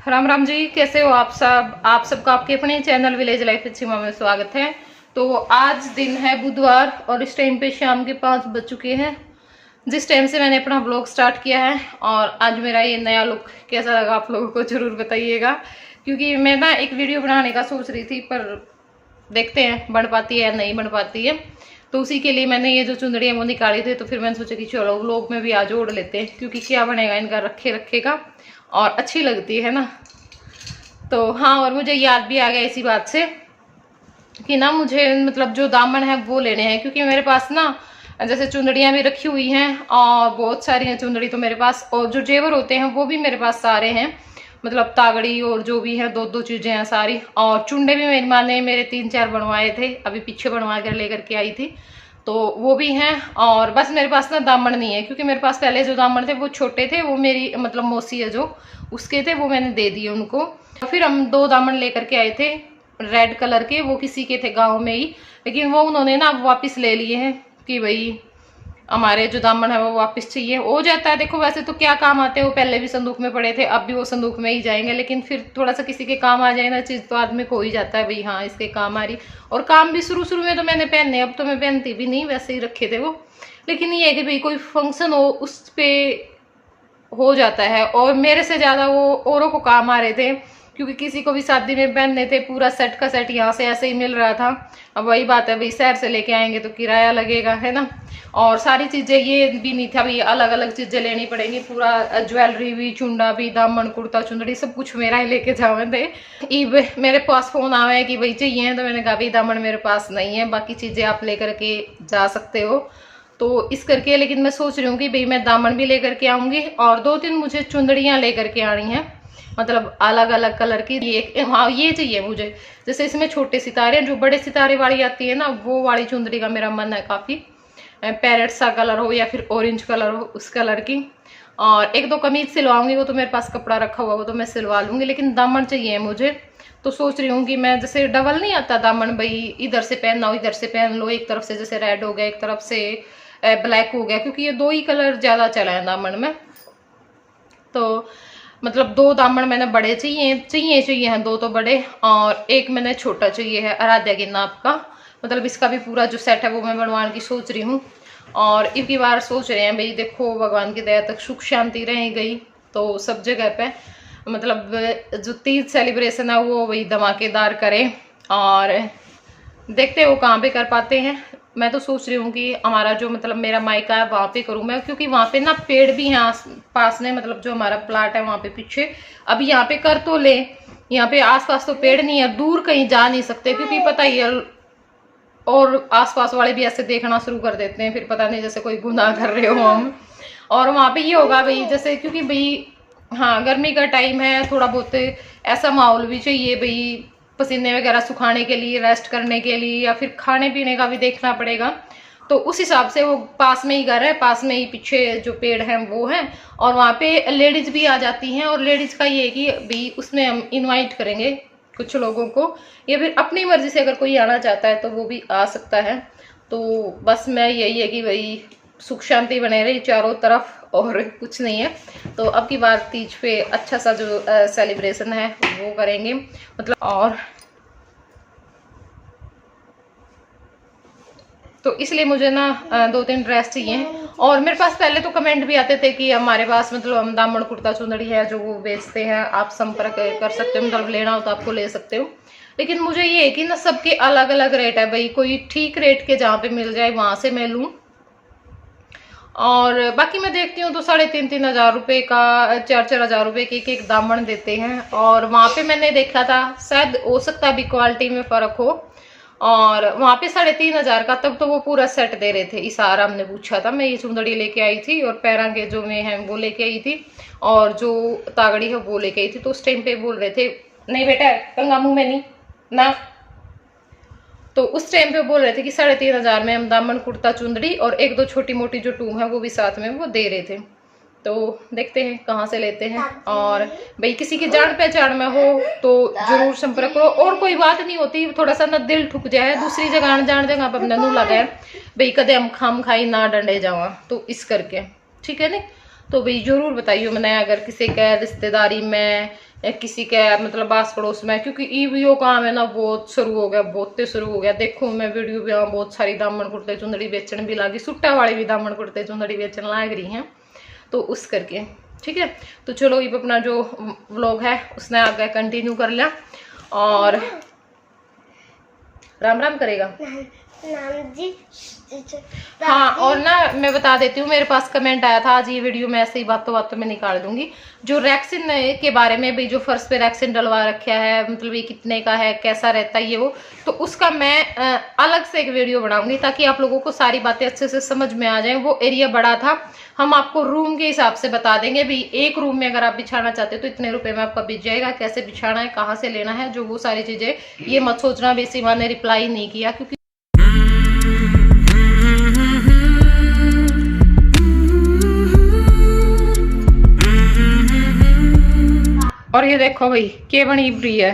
राम राम जी, कैसे हो आप सब। आप सबका आपके अपने चैनल विलेज लाइफ सीमा में स्वागत है। तो आज दिन है बुधवार और इस टाइम पे शाम के 5 बज चुके हैं, जिस टाइम से मैंने अपना ब्लॉग स्टार्ट किया है। और आज मेरा ये नया लुक कैसा लगा आप लोगों को जरूर बताइएगा, क्योंकि मैं ना एक वीडियो बनाने का सोच रही थी, पर देखते हैं बन पाती है या नहीं बन पाती है। तो उसी के लिए मैंने ये जो चुंदड़ियाँ वो निकाली थी, तो फिर मैंने सोचा कि चलो व्लॉग में भी आज जोड़ लेते हैं, क्योंकि क्या बनेगा इनका रखे रखेगा और अच्छी लगती है ना। तो हाँ, और मुझे याद भी आ गया इसी बात से कि ना मुझे मतलब जो दामन है वो लेने हैं, क्योंकि मेरे पास ना जैसे चुंदड़ियाँ भी रखी हुई हैं और बहुत सारी हैं चुंदड़ी तो मेरे पास, और जो जेवर होते हैं वो भी मेरे पास सारे हैं, मतलब तागड़ी और जो भी है 2-2 चीजें हैं सारी। और चुंडे भी मेरी माँ ने मेरे 3-4 बनवाए थे, अभी पीछे बनवा कर लेकर के आई थी, तो वो भी हैं। और बस मेरे पास ना दामन नहीं है, क्योंकि मेरे पास पहले जो दामन थे वो छोटे थे, वो मेरी मतलब मौसी है जो उसके थे, वो मैंने दे दिए उनको। फिर हम 2 दामन लेकर के आए थे रेड कलर के, वो किसी के थे गाँव में ही, लेकिन वो उन्होंने ना वापस ले लिए हैं कि भाई हमारे जो दामन है वो वापस चाहिए। हो जाता है, देखो वैसे तो क्या काम आते हैं, वो पहले भी संदूक में पड़े थे, अब भी वो संदूक में ही जाएंगे, लेकिन फिर थोड़ा सा किसी के काम आ जाए ना चीज, तो आदमी को ही जाता है भाई हाँ इसके काम आ रही। और काम भी शुरू शुरू में तो मैंने पहनने, अब तो मैं पहनती भी नहीं, वैसे ही रखे थे वो। लेकिन ये है कि भाई कोई फंक्शन हो उस पे हो जाता है, और मेरे से ज्यादा वो औरों को काम आ रहे थे, क्योंकि किसी को भी शादी में पहनने थे, पूरा सेट का सेट यहाँ से ऐसे ही मिल रहा था। अब वही बात है भाई, शहर से लेके आएंगे तो किराया लगेगा है ना। और सारी चीजें ये भी नहीं था भाई, अलग अलग चीजें लेनी पड़ेंगी, पूरा ज्वेलरी भी, चुंडा भी, दामन, कुर्ता, चुंदड़ी सब कुछ मेरा ही लेके जावे थे। इब मेरे पास फोन आवा है कि भाई चाहिए, तो मैंने कहा भाई दामन मेरे पास नहीं है, बाकी चीजें आप लेकर के जा सकते हो। तो इस करके, लेकिन मैं सोच रही हूँ कि भाई मैं दामन भी लेकर के आऊंगी, और 2-3 मुझे चुंदड़ियाँ लेकर के आनी है, मतलब अलग अलग कलर की। ये हाँ ये चाहिए मुझे, जैसे इसमें छोटे सितारे, जो बड़े सितारे वाली आती है ना, वो वाली चुंदड़ी का मेरा मन है काफी, पैरेट सा कलर हो या फिर ऑरेंज कलर हो उस कलर की। और 1-2 कमीज सिलवाऊंगी, वो तो मेरे पास कपड़ा रखा हुआ, वो तो मैं सिलवा लूंगी, लेकिन दामन चाहिए मुझे। तो सोच रही हूँ कि मैं जैसे डबल नहीं आता दामन, भाई इधर से पहनना हो इधर से पहन लो, एक तरफ से जैसे रेड हो गया, एक तरफ से ब्लैक हो गया, क्योंकि ये 2 ही कलर ज्यादा चला है दामन में। तो मतलब 2 दामन मैंने बड़े चाहिए हैं, 2 तो बड़े और 1 मैंने छोटा चाहिए है आराध्या के नाप का। मतलब इसका भी पूरा जो सेट है वो मैं बनवाने की सोच रही हूँ। और इनकी बार सोच रहे हैं भाई, देखो भगवान की दया तक सुख शांति रह गई तो सब जगह पे मतलब जो तीज सेलिब्रेशन है वो भाई धमाकेदार करें, और देखते हैं वो कहाँ पे कर पाते हैं। मैं तो सोच रही हूँ कि हमारा जो मतलब मेरा मायका है वहां पे करूँ मैं, क्योंकि वहां पे ना पेड़ भी हैं पास में, मतलब जो हमारा प्लाट है वहां पे पीछे। अभी यहाँ पे कर तो ले, यहाँ पे आसपास तो पेड़ नहीं है, दूर कहीं जा नहीं सकते, क्योंकि पता ही है और आसपास वाले भी ऐसे देखना शुरू कर देते हैं, फिर पता नहीं जैसे कोई गुनाह कर रहे हो हम। और वहां पे ये होगा भाई, जैसे क्योंकि भाई हाँ गर्मी का टाइम है, थोड़ा बहुत ऐसा माहौल भी चाहिए भाई, पसीने वगैरह सुखाने के लिए, रेस्ट करने के लिए, या फिर खाने पीने का भी देखना पड़ेगा। तो उस हिसाब से वो पास में ही घर है, पास में ही पीछे जो पेड़ हैं वो हैं, और वहाँ पे लेडीज भी आ जाती हैं। और लेडीज का ये है कि भाई उसमें हम इनवाइट करेंगे कुछ लोगों को, या फिर अपनी मर्जी से अगर कोई आना चाहता है तो वो भी आ सकता है। तो बस मैं यही है कि भाई सुख शांति बने रही चारों तरफ, और कुछ नहीं है। तो अब की बार तीज पे अच्छा सा जो सेलिब्रेशन है वो करेंगे, मतलब। और तो इसलिए मुझे ना 2-3 ड्रेस चाहिए। और मेरे पास पहले तो कमेंट भी आते थे कि हमारे पास मतलब हम दामन कुर्ता चुंदड़ी है जो वो बेचते हैं, आप संपर्क कर सकते हो, मतलब लेना हो तो आपको ले सकते हो। लेकिन मुझे ये है कि ना सबके अलग अलग रेट है भाई, कोई ठीक रेट के जहाँ पे मिल जाए वहां से मैं लूँ। और बाकी मैं देखती हूँ तो 3,500-3 हजार रुपये का, 4-4 हजार रुपये के एक दामन देते हैं। और वहां पे मैंने देखा था, शायद हो सकता है अभी क्वालिटी में फर्क हो, और वहां पे 3,500 हजार का तब तो वो पूरा सेट दे रहे थे। इशारा हमने पूछा था, मैं ये चुंदड़ी लेके आई थी और पैरा के जो में है वो लेके आई थी, और जो तागड़ी है वो लेके आई थी। तो उस टाइम पे बोल रहे थे नहीं बेटा कंगा मुंह में नहीं ना, तो उस टाइम पे बोल रहे थे कि 3,500 हजार में हम दामन कुर्ता चुंदड़ी और 1-2 छोटी मोटी जो टूम है वो भी साथ में वो दे रहे थे। तो देखते हैं कहाँ से लेते हैं। और भाई किसी की जान पहचान में हो तो जरूर संपर्क करो, और कोई बात नहीं होती, थोड़ा सा ना दिल ठुक जाए, दूसरी जगह जान जगह पर नू लगा भाई कदे हम खाम खाई ना डंडे जावा, तो इस करके ठीक है नहीं। तो भाई जरूर बताइए, मैंने अगर किसी का रिश्तेदारी में किसी के मतलब आस पड़ोस में, क्योंकि ईवीओ काम है ना बहुत शुरू हो गया, बहुत शुरू हो गया। देखो मैं वीडियो भी बहुत सारी दामन कुर्ते चुंदड़ी बेचने भी लगी, सुट्टा वाली भी दामन कुर्ते चुंदड़ी बेचने लग रही हैं, तो उस करके ठीक है। तो चलो ये अपना जो व्लॉग है उसने आगे कंटिन्यू कर लिया, और राम राम करेगा नाम जी। हाँ, और ना मैं बता देती हूँ, मेरे पास कमेंट आया था आज, ये वीडियो मैं ऐसे ही बातों बातों में निकाल दूंगी, जो रैक्सिन के बारे में, भाई जो फर्श पे रैक्सिन डलवा रखा है, मतलब ये कितने का है, कैसा रहता है ये वो, तो उसका मैं अलग से एक वीडियो बनाऊंगी, ताकि आप लोगों को सारी बातें अच्छे से समझ में आ जाए। वो एरिया बड़ा था, हम आपको रूम के हिसाब से बता देंगे, भाई एक रूम में अगर आप बिछाना चाहते हो तो इतने रुपए में आपका बिछ जाएगा, कैसे बिछाना है, कहाँ से लेना है, जो वो सारी चीजें, ये मत सोचना बेसी मैंने रिप्लाई नहीं किया, क्योंकि और ये देखो भाई के बनी इबरी है,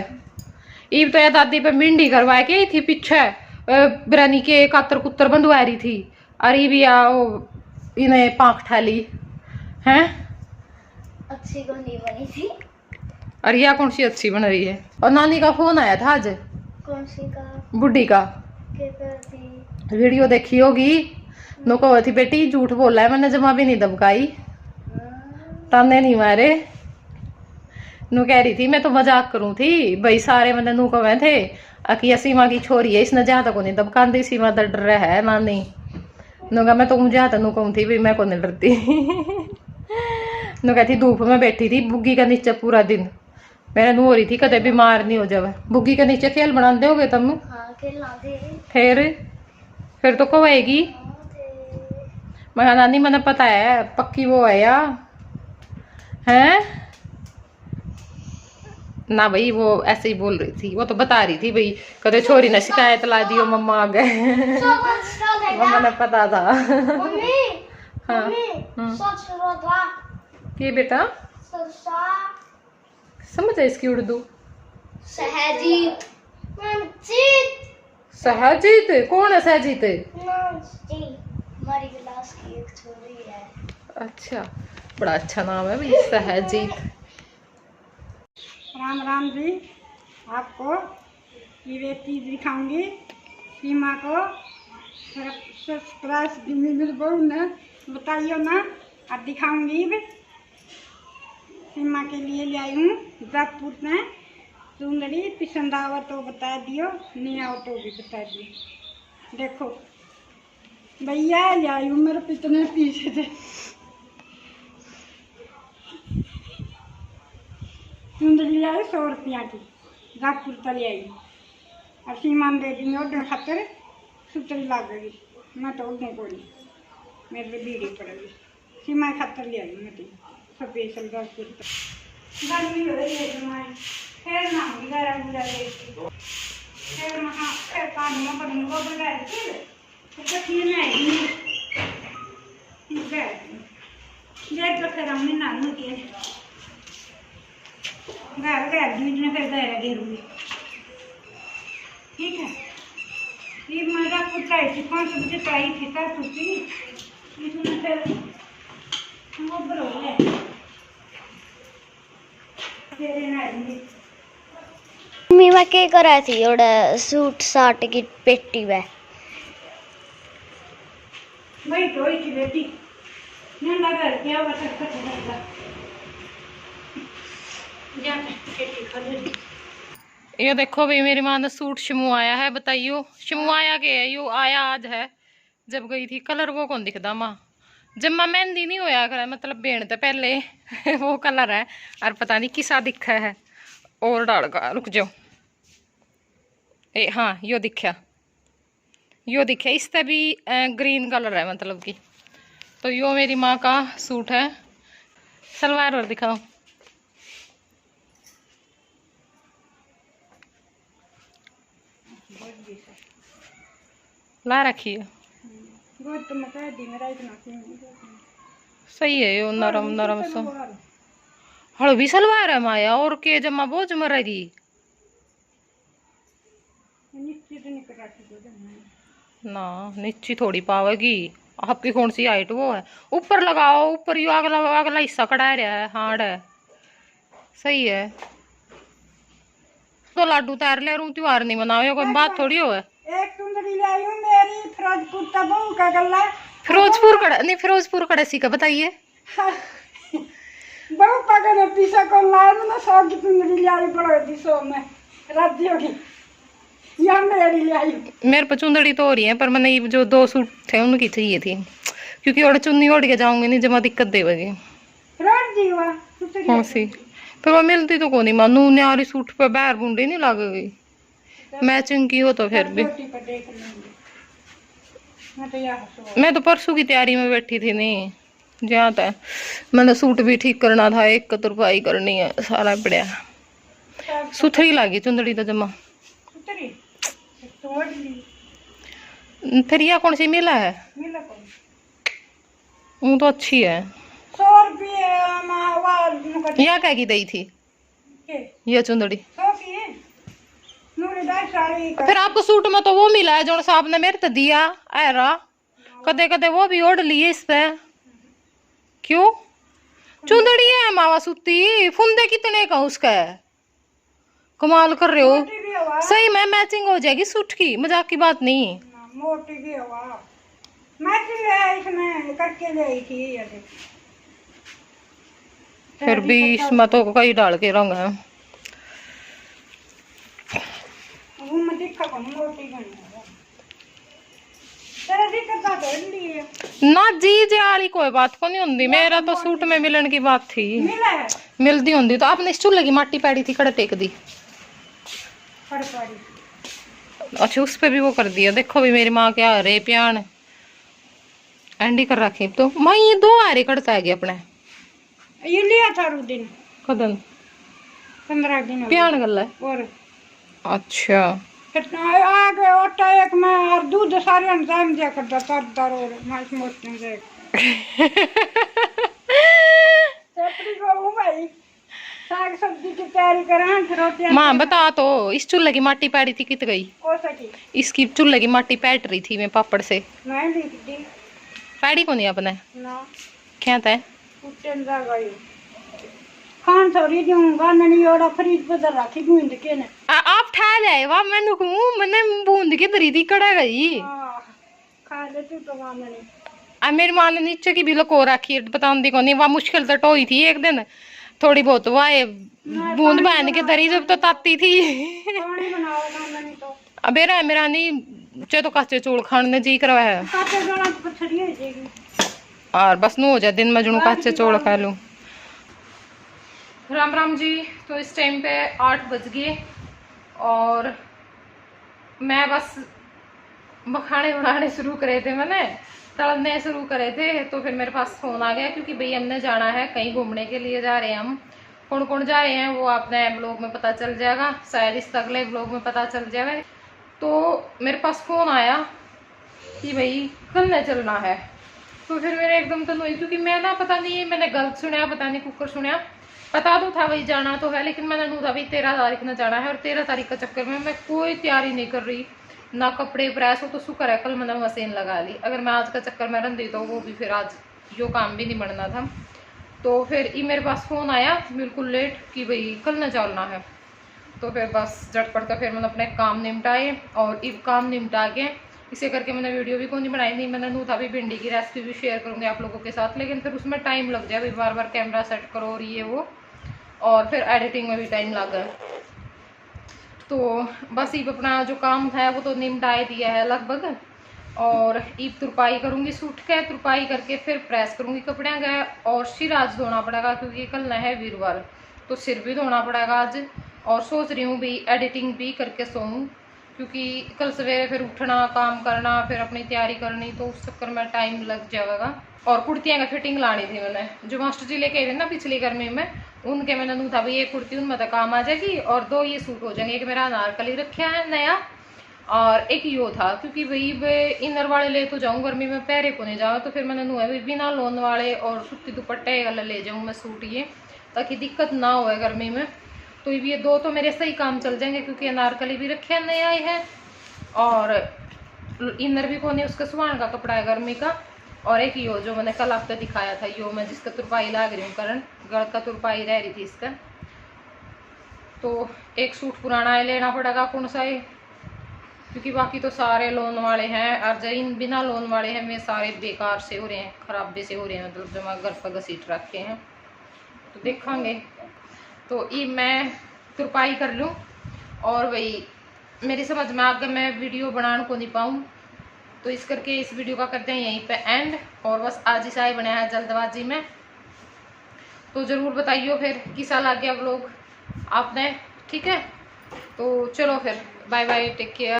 ईब तो ये दादी पे मिंडी करवा के आई थी पीछे, बिरानी के कातर कुतर बंधवा रही थी, अरे भी आओ इन्हें पांख ठाली हैं, अच्छी को नहीं बनी थी। अरे या कौन सी अच्छी बन रही है। और नानी का फोन आया था आज, कौन सी का? बुढ़ी का। क्या करती? वीडियो देखी होगी, नो कहो थी बेटी झूठ बोला है, मैंने जमा भी नहीं दबकाई, ताने नहीं मारे, नू कह रही थी मैं तो मजाक करूं थी भाई, सारे मैंने नू कहे थे कि सीमा की छोरी है, इसने ज्यादा को नहीं दबकाती, सीमा तो डर रहा है नानी, नू कहा मैं तो मुझे आता नू कहूं थी भाई मैं को नहीं डरती। नू कहती धूप में बैठी थी बुग्गी का नीचे पूरा दिन, मैंने नू हो रही थी कदे बीमार नहीं हो जावे, बुग्गी के नीचे खेल बनाते होगे तुम? हाँ, खेलना थे। फिर तो कब आएगी? मैं कहा नानी मैंने पता है पक्की वो है या हैं ना भाई, वो ऐसे ही बोल रही थी, वो तो बता रही थी भाई कदे छोरी ने शिकायत ला दियो मम्मा आ गए। मम्मा ने पता था। मम्मी, हाँ मम्मी, सच बोला। ये बेटा समझ है इसकी उर्दू? सहजीत। मंजीत। सहजीत कौन है? सहजीत हमारी क्लास की एक छोरी है। अच्छा, बड़ा अच्छा नाम है भाई सहजीत। राम राम जी, आपको ये रेसिपी दिखाऊंगी। सीमा को सब्सक्राइब मिल बहु ने बताइयो ना, और दिखाऊंगी भी। सीमा के लिए ले आई हूँ जयपुर में चुंदड़ी, पसंद आओ तो बता दियो, नहीं आओ तो भी बता दियो। देखो भैया ले आई हूँ, मेरे कितने पीछे थे। चुंदड़ी आई 100 रुपया की, जयपुर तले आई, और सीमान दे दी ओडन खातर सुतरी लग गई, मैं तो ओडन को नहीं, मेरे बीड़ी पड़ेगी, सीमा खातर ले आई मैं तो स्पेशल जयपुर तक। गर्मी हो रही है तुम्हारी, फिर ना गरा बुरा लेती, फिर वहाँ फिर पानी में बनी को बुला के फिर कठी में आई जेट तो फिर हमने नानू के घर घर बीच में फिर गहरा घेरूंगी, ठीक है। ये मेरा कुछ आई थी 5 बजे तो आई थी, तब छुट्टी इसमें फिर वो बरो है तेरे नाई। मम्मी मैं क्या कर रही थी और सूट साट की पेटी में वही तो ही थी बेटी, नहीं लगा क्या बता सकता जा पेटी कर। ये देखो भाई मेरी माँ ने सूट शमू आया है, बताइयो शमू आया के है, यो आया आज है, जब गई थी कलर वो कौन दिखता माँ, जब माँ मेहंदी नहीं होया करे मतलब बेण तो पहले वो कलर है, और पता नहीं किसा दिखा है और डाल का, रुक जाओ ए हाँ यो दिखा, यो दिखा, इस पर भी ग्रीन कलर है मतलब की। तो यो मेरी माँ का सूट है, सलवार और दिखाओ। ला रखी है, सही है यो, नरम नरम सा हड़वी सलवार है माया, और के जमा बोझ मरेगी ना, नीचे थोड़ी पावेगी, आपकी कौन सी हाइट वो है, ऊपर लगाओ, ऊपर यो अगला अगला हिस्सा कटा रहा है, हार्ड है, सही है। तो लाडू तैयार ले रू त्योहार नहीं मनाओ कोई बात थोड़ी हो है। एक चुंदड़ी लाई हूँ मेरी फिरोजपुर का बहू का गला। फिरोजपुर कड़ा नहीं, फिरोजपुर कड़सी का बताइए। बहू का गला पीसा को लाए मैंने 100 की चुंदड़ी लाई पड़ो दी 100 में राज्यों की या मेरी लाई। मेरे पर चुंदड़ी तो हो रही है, पर मैंने ये जो 2 सूट थे उनकी चाहिए थी, क्योंकि और चुन्नी ओढ़ के जाऊंगी नहीं जमा दिक्कत देगी। रोड दी हुआ कौन सी? पर वो मिलती तो कौन नहीं मानू न्यारी सूट पे बैर बूंदी नहीं लगेगी, मैचिंग की हो तो फिर भी। मैं तो परसों की तैयारी में बैठी थी, नहीं जहाँ तक मैंने सूट भी ठीक करना था, एक का तुरपाई करनी है, सारा पड़ा सुथरी लगी चुंदड़ी तो जमा। फिर यह कौन सी मिला है? वो तो अच्छी है। 100 रुपये यह क्या की दी थी ये चुंदड़ी? फिर आपको सूट में तो वो मिला है जो साहब ने मेरे तो दिया ऐरा, कदे कदे वो भी ओढ़ लिए इस पे। क्यों? चुंदड़ी है मावा सूती, फुंदे कितने का उसका है? कमाल कर रहे हो। सही में मैचिंग हो जाएगी सूट की, मजाक की बात नहीं। मोटी भी हवा मैचिंग है इसमें करके ले थी। फिर भी इसमें तो कई डाल के रंग है। ना जी जे वाली कोई बात को नहीं होंगी, मेरा तो सूट में मिलन की बात थी। मिलती होंगी तो आपने इस चूल्हे की माटी पैड़ी थी, कड़े टेक दी। अच्छा उस पे भी वो कर दिया। देखो भी मेरी माँ क्या रे प्यान एंडी कर रखी। तो मैं ये 2 आरे कड़ता है अपने ये लिया था रू दिन कदन 15 दिन प्यान गल है। और अच्छा कितना आगे ओटा एक में और दूध सारे अंजाम दिया करता तर और मांस मोटने से सेपरी को भाई साग सब्जी की तैयारी करें फिर रोटियां। माँ बता तो इस चूल्हे की माटी पैड़ी थी कित गई? हो सकी इसकी चूल्हे की माटी पैट रही थी मैं पापड़ से। मैं लिख दी पैड़ी को नहीं अपने ना क्या था कुटन जा गई खान थोड़ी दूंगा नहीं ओड़ा फ्रिज पे धर रखी बूंद के ने आप ठा जाए वाह मैंने कहूं मैंने बूंद के दरी थी कड़ा गई। खा ले तू तो मां ने आ मेरी माँ ने नीचे की भी लको रखी बताऊंगी को नहीं, वह मुश्किल तो टोई थी एक दिन थोड़ी बहुत वाह बूंद बहन के दरी जब तो ताती थी। पानी बनाओ मां ने तो अबे रे मेरा नहीं चे तो कच्चे चूड़ खाने जी करवा है काटे जड़ा पछड़ी हो जाएगी और बस नु हो जाए दिन में जुनू कच्चे चूड़ खा लूं। राम राम जी। तो इस टाइम पे 8 बज गए और मैं बस मखाने बनाने शुरू करे थे, मैंने तलने शुरू करे थे। तो फिर मेरे पास फोन आ गया क्योंकि भाई हमने जाना है कहीं घूमने के लिए जा रहे हैं हम। कौन कौन जा रहे हैं वो आपने ब्लॉग में पता चल जाएगा, शायद इस अगले ब्लॉग में पता चल जाएगा। तो मेरे पास फोन आया कि भाई कल न चलना है। तो फिर मेरे एकदम तो नहीं, क्योंकि मैं ना पता नहीं मैंने गलत सुना पता नहीं कुकर सुना, पता तो था वही जाना तो है, लेकिन मैंने नू था भाई 13 तारीख में जाना है और 13 तारीख का चक्कर में मैं कोई तैयारी नहीं कर रही, ना कपड़े प्रेस हो। तो शुक्र है कल मैंने मशीन लगा ली, अगर मैं आज का चक्कर में रन दी तो वो भी फिर आज जो काम भी नहीं बनना था। तो फिर ये मेरे पास फ़ोन आया बिल्कुल लेट कि भाई कल न चलना है। तो फिर बस झटपट का फिर मैंने अपने काम निपटाए और ये काम निपटा के इसे करके मैंने वीडियो भी को नहीं बनाई। नहीं मैंने नू था भी भिंडी की रेसिपी भी शेयर करूँगी आप लोगों के साथ, लेकिन फिर उसमें टाइम लग जाए, बार बार कैमरा सेट करो और ये वो, और फिर एडिटिंग में भी टाइम लग गया। तो बस ईब अपना जो काम था वो तो निपटा दिया है लगभग, और ईब तुरपाई करूँगी सूट के, तुरपाई करके फिर प्रेस करूँगी कपड़े का। और सिर आज धोना पड़ेगा क्योंकि कल न है वीरवार, तो सिर भी धोना पड़ेगा आज। और सोच रही हूँ भी एडिटिंग भी करके सोऊं, क्योंकि कल सवेरे फिर उठना काम करना फिर अपनी तैयारी करनी, तो उस चक्कर में टाइम लग जाएगा। और कुर्तियाँ का फिटिंग लानी थी मैंने, जो मास्टर जी लेके आए थे ना पिछली गर्मी में, उनके मैंने नू था भाई एक कुर्ती उनमें तो काम आ जाएगी और 2 ये सूट हो जाएंगे। एक मेरा अनारकली रखा है नया और एक यो था, क्योंकि भाई इनर वाले ले तो जाऊँ गर्मी में पैरे को नहीं जाऊँ, तो फिर मैंने नू है बिना लोन वाले और सूती दुपट्टे वाले ले जाऊँ मैं सूट ये, ताकि दिक्कत ना हो गर्मी में। तो ये 2 तो मेरे सही काम चल जाएंगे, क्योंकि अनारकली भी रखे नए आए हैं और इनर भी कोने उसका सुहान का कपड़ा है गर्मी का। और एक यो जो मैंने कल आपको दिखाया था यो मैं जिसका तुरपाई लाग रही हूँ करण, गढ़ का तुरपाई रह रही थी इसका। तो एक सूट पुराना है, लेना पड़ेगा कौन सा है, क्योंकि बाकी तो सारे लोन वाले हैं और जिन बिना लोन वाले हैं वे सारे बेकार से हो रहे हैं, खराबे से हो रहे हैं, मतलब जो मैं घर पर घसीट रखे हैं। तो देखेंगे, तो ये मैं तुरपाई कर लूँ और वही मेरी समझ में आगे मैं वीडियो बनाने को नहीं पाऊँ, तो इस करके इस वीडियो का करते हैं यहीं पे एंड। और बस आज ही साय बनाया है जल्दबाजी में, तो ज़रूर बताइए फिर कैसा लग गया व्लॉग आपने, ठीक है। तो चलो फिर बाय बाय, टेक केयर।